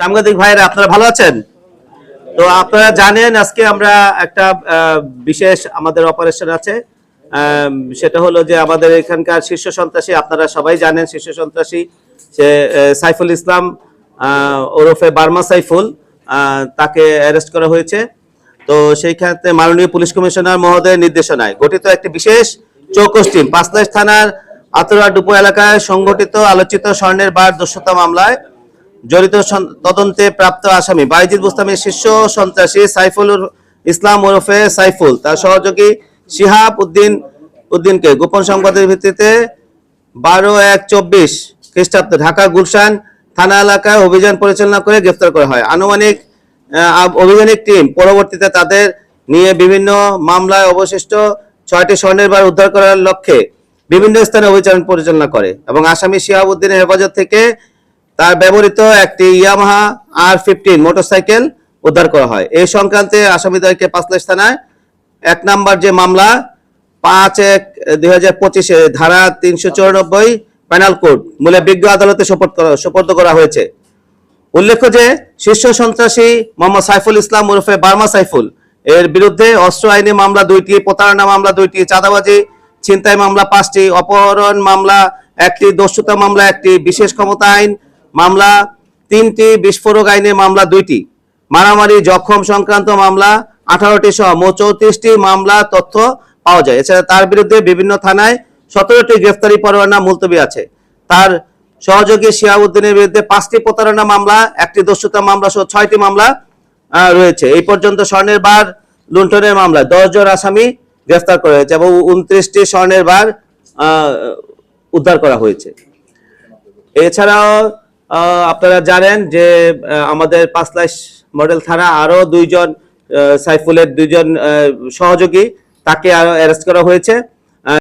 সাংবাদিক ভাইরা আপনারা ভালো আছেন? তো আপনারা জানেন আজকে আমরা একটা বিশেষ আমাদের অপারেশন আছে। সেটা হলো যে আমাদের এখানকার শীর্ষ সন্ত্রাসী, আপনারা সবাই জানেন শীর্ষ সন্ত্রাসী সে সাইফুল ইসলাম ওরফে বার্মা সাইফুল, তাকে অ্যারেস্ট করা হয়েছে। তো সেই ক্ষেত্রে মাননীয় পুলিশ কমিশনার মহোদয়ের নির্দেশনায় গঠিত একটি বিশেষ চৌকস টিম পাঁচলাইশ থানার আতরা ডুপো এলাকায় সংঘটিত আলোচিত স্বর্ণের বার দস্যুতা মামলায় জড়িত তদন্তে প্রাপ্ত আসামি বাইজিদ বুস্তামের শীর্ষ সন্ত্রাসী সাইফুল ইসলাম ওরফে সাইফুল তার সহযোগী শিহাব উদ্দিনকে গোপন সংবাদের ভিত্তিতে 12/1/24 খ্রিস্টাব্দে ঢাকা গুলশান থানা এলাকায় অভিযান পরিচালনা করে গ্রেফতার করা হয়। আনুমানিক অভিযানিক টিম পরবর্তীতে তাদের নিয়ে বিভিন্ন মামলায় অবশিষ্ট 6টি স্বর্ণের বার উদ্ধার করার লক্ষ্যে বিভিন্ন স্থানে অভিযান পরিচালনা করে এবং আসামি শিহাব উদ্দিনের হেফাজত থেকে তার ব্যবহৃত একটি ইয়ামাহা R15 মোটরসাইকেল উদ্ধার করা হয়। এই সংক্রান্তে আসামিদ্বয়কে পাঁচলাইশ থানায় 1 নম্বর যে মামলা 5/1/2025 ধারা 394 পেনাল কোড মূলে বিজ্ঞ আদালতে সোপর্দ করা হয়েছে। উল্লেখ্য যে শীর্ষ সন্ত্রাসী মোহাম্মদ সাইফুল ইসলাম ওরফে বার্মা সাইফুল এর বিরুদ্ধে অস্ত্র আইনি মামলা 2টি, প্রতারণা মামলা 2টি, চাঁদাবাজি ছিনতাই মামলা 5টি, অপহরণ মামলা 1টি, দস্যুতা মামলা 1টি, বিশেষ ক্ষমতা আইন মামলা 3টি, বিস্ফোরক আইনে মামলা 2টি, মারামারি জখম সংক্রান্ত মামলা 18টি সহ মোট 34টি মামলা তথ্য পাওয়া যায়। এছাড়া তার বিরুদ্ধে বিভিন্ন থানায় 17টি গ্রেফতারি পরোয়ানা মুলতবি আছে। তার সহযোগী শিহাবুদ্দিনের বিরুদ্ধে 5টি প্রতারণা মামলা, 1টি দস্যুতা মামলা সহ 6টি মামলা রয়েছে। এই পর্যন্ত স্বর্ণের বার লুণ্ঠনের মামলায় 10 জন আসামি গ্রেফতার করা হয়েছে এবং 29টি স্বর্ণের বার উদ্ধার করা হয়েছে। এছাড়াও আপনারা জানেন যে আমাদের পাঁচলাইশ মডেল থানা আরো 2 জন সাইফুলের 2 জন সহযোগী তাকে আরো অ্যারেস্ট করা হয়েছে।